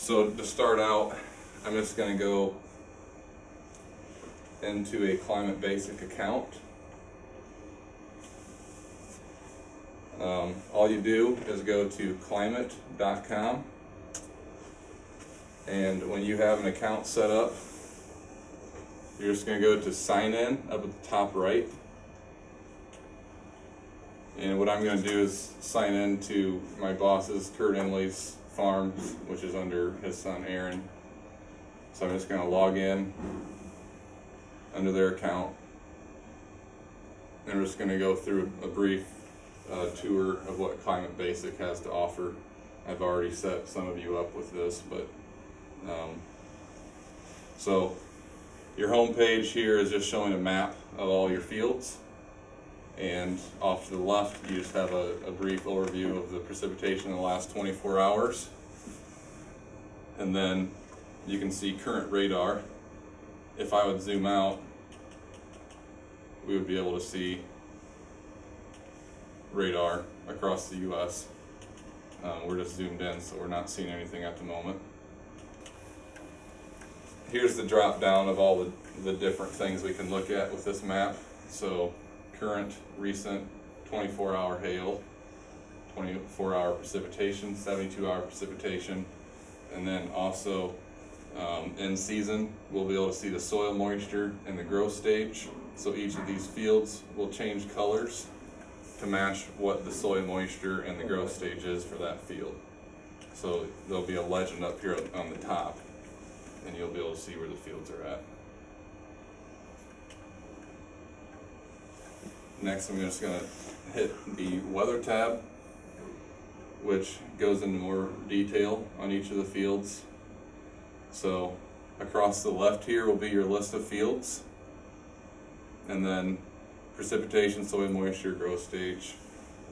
So to start out, I'm just going to go into a Climate Basic account. All you do is go to climate.com, and when you have an account set up, you're just going to go to sign in up at the top right. And what I'm going to do is sign in to my boss's, Kurt Inley's farm, which is under his son Aaron. So I'm just going to log in under their account. And we're just going to go through a brief tour of what Climate Basic has to offer. I've already set some of you up with this, but so your home page here is just showing a map of all your fields. And off to the left, you just have a brief overview of the precipitation in the last 24 hours. And then you can see current radar. If I would zoom out, we would be able to see radar across the US. We're just zoomed in, so we're not seeing anything at the moment. Here's the drop down of all the different things we can look at with this map. So current, recent, 24-hour hail, 24-hour precipitation, 72-hour precipitation, and then also in season we'll be able to see the soil moisture and the growth stage. So each of these fields will change colors to match what the soil moisture and the growth stage is for that field. So there'll be a legend up here on the top, and you'll be able to see where the fields are at. Next, I'm just going to hit the weather tab, which goes into more detail on each of the fields. So across the left here will be your list of fields, and then precipitation, soil moisture, growth stage,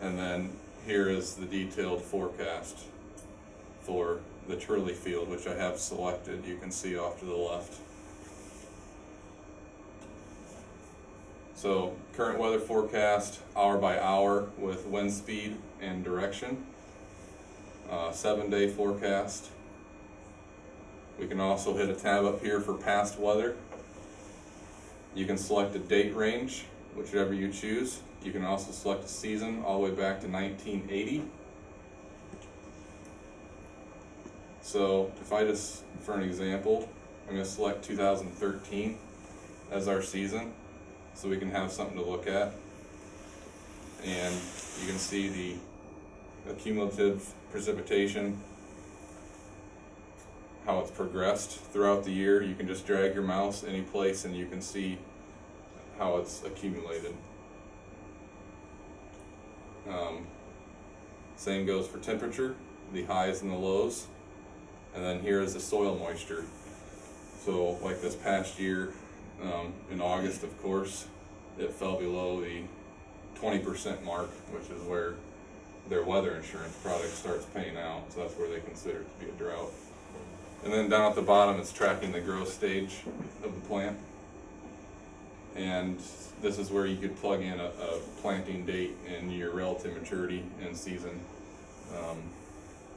and then here is the detailed forecast for the Turley field, which I have selected. You can see off to the left. So current weather forecast, hour by hour with wind speed and direction. 7-day forecast. We can also hit a tab up here for past weather. You can select a date range, whichever you choose. You can also select a season all the way back to 1980. So if I just, for an example, I'm going to select 2013 as our season, so we can have something to look at. And you can see the cumulative precipitation, how it's progressed throughout the year. You can just drag your mouse any place and you can see how it's accumulated. Same goes for temperature, the highs and the lows. And then here is the soil moisture. So like this past year, in August, of course, it fell below the 20% mark, which is where their weather insurance product starts paying out. So that's where they consider it to be a drought. And then down at the bottom, it's tracking the growth stage of the plant. And this is where you could plug in a planting date and your relative maturity and season.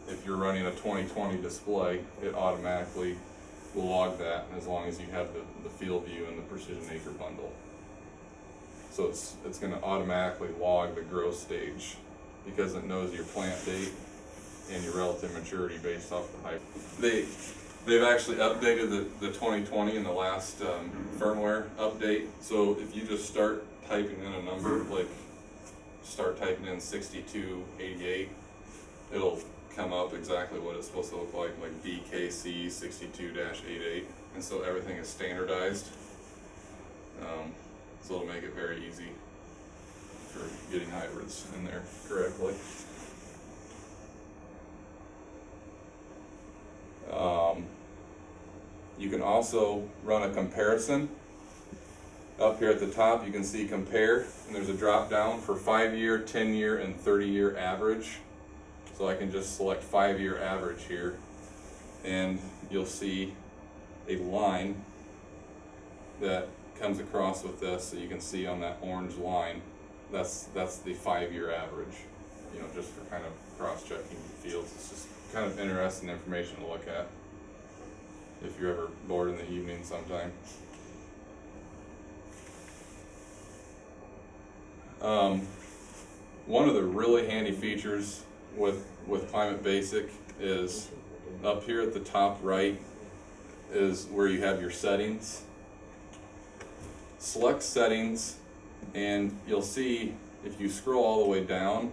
If you're running a 2020 display, it automatically will log that as long as you have the field view and the Precision Acre bundle. So it's going to automatically log the growth stage because it knows your plant date and your relative maturity based off the height. They've actually updated the 2020 in the last firmware update. So if you just start typing in a number, like start typing in 6288, it'll come up exactly what it's supposed to look like DKC 62-88, and so everything is standardized. So it'll make it very easy for getting hybrids in there correctly. You can also run a comparison. Up here at the top you can see compare, and there's a drop down for 5-year, 10-year, and 30-year average. So I can just select 5-year average here, and you'll see a line that comes across with this. So you can see on that orange line, that's the 5-year average. You know, just for kind of cross-checking fields. It's just kind of interesting information to look at. if you're ever bored in the evening sometime. One of the really handy features with Climate Basic is up here at the top right is where you have your settings. Select settings, and you'll see if you scroll all the way down,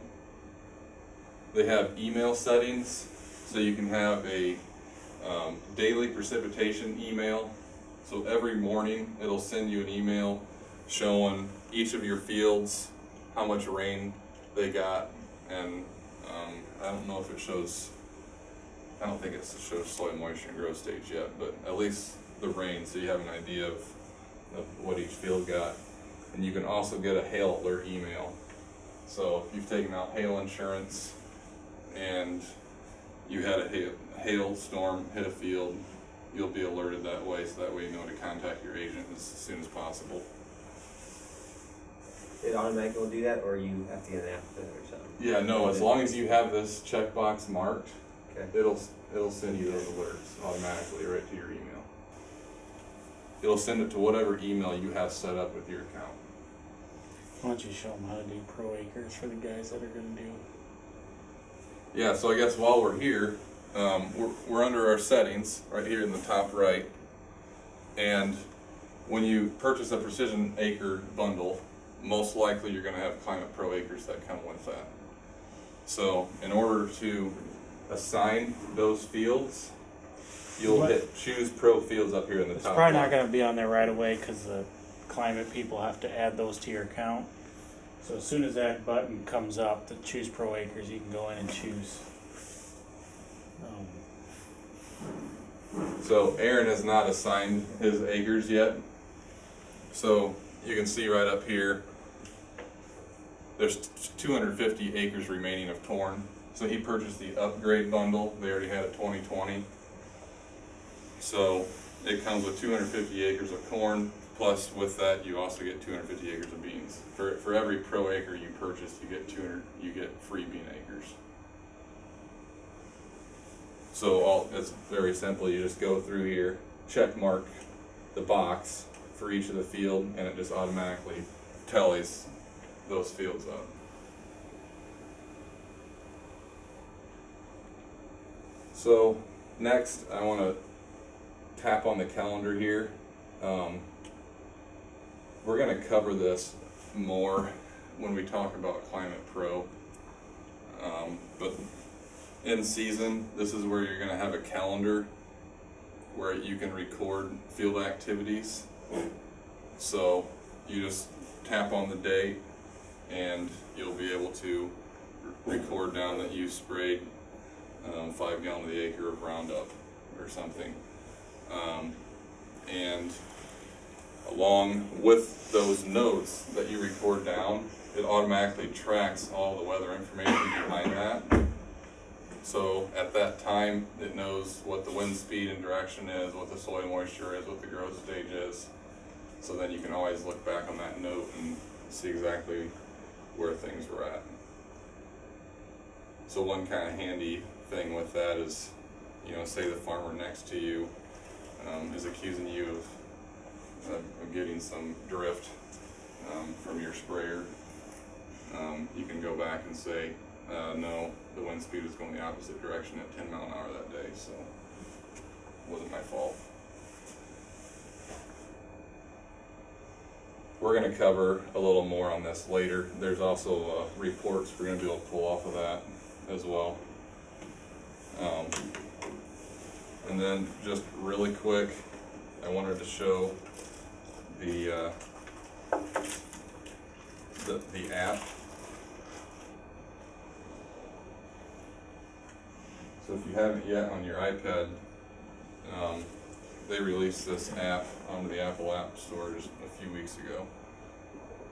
they have email settings, so you can have a daily precipitation email. So every morning it'll send you an email showing each of your fields, how much rain they got, and I don't know if it shows, I don't think it shows soil moisture and growth stage yet, but at least the rain, so you have an idea of what each field got. And you can also get a hail alert email. So if you've taken out hail insurance and you had a hailstorm hit a field, you'll be alerted that way, so that way you know to contact your agent as soon as possible. It automatically will do that, or you have to get an app for it or something? Yeah, no, as long as you have this checkbox marked, Okay. it'll send you those alerts automatically right to your email. It'll send it to whatever email you have set up with your account. Why don't you show them how to do pro acres for the guys that are going to do? Yeah, so I guess while we're here, we're under our settings right here in the top right, and when you purchase a Precision Acre bundle, most likely you're going to have Climate Pro acres that come with that. So in order to assign those fields, you'll hit choose pro fields up here in the top. It's probably not going to be on there right away because the climate people have to add those to your account. So as soon as that button comes up, the choose pro acres, you can go in and choose. So Aaron has not assigned his acres yet. So you can see right up here, there's 250 acres remaining of corn. So he purchased the upgrade bundle. They already had a 2020. So it comes with 250 acres of corn, plus with that you also get 250 acres of beans. For every pro acre you purchase, you get free bean acres. So it's very simple. You just go through here, check mark the box for each of the field, and it just automatically tallies those fields up. So next I want to tap on the calendar here. We're going to cover this more when we talk about Climate Pro, but in season, this is where you're going to have a calendar where you can record field activities. So you just tap on the date and you'll be able to record down that you sprayed 5 gallons to the acre of Roundup or something. And along with those notes that you record down, it automatically tracks all the weather information behind that. So at that time, it knows what the wind speed and direction is, what the soil moisture is, what the growth stage is. So then you can always look back on that note and see exactly where things were at. So one kind of handy thing with that is, say the farmer next to you is accusing you of getting some drift from your sprayer. You can go back and say, no, the wind speed was going the opposite direction at 10 miles an hour that day, so it wasn't my fault. We're going to cover a little more on this later. There's also reports we're going to be able to pull off of that as well. And then just really quick, I wanted to show the app. So if you haven't yet on your iPad, they released this app onto the Apple App Store just a few weeks ago.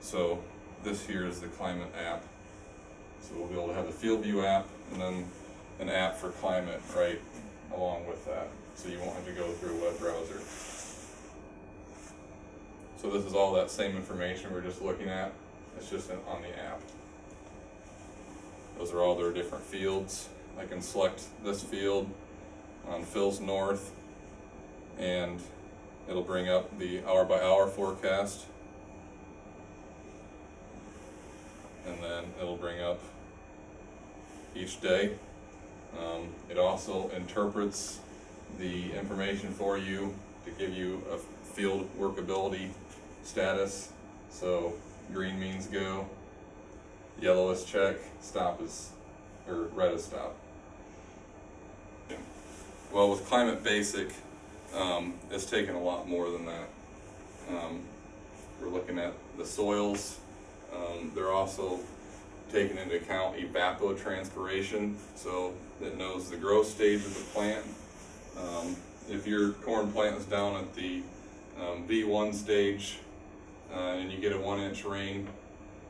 So this here is the climate app. So we'll be able to have the Field View app and then an app for climate right along with that. So you won't have to go through a web browser. So this is all that same information we're just looking at. It's just on the app. Those are all their different fields. I can select this field on Phil's North, and it'll bring up the hour by hour forecast, and then it'll bring up each day. It also interprets the information for you to give you a field workability status. So green means go, yellow is check, stop is, or red is stop. Well, with Climate Basic, it's taken a lot more than that. We're looking at the soils. They're also taking into account evapotranspiration, so it knows the growth stage of the plant. If your corn plant is down at the V1 stage and you get a 1-inch rain,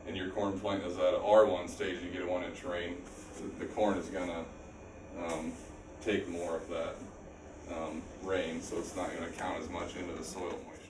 and your corn plant is at a R1 stage and you get a 1-inch rain, the corn is gonna take more of that rain, so it's not gonna count as much into the soil moisture.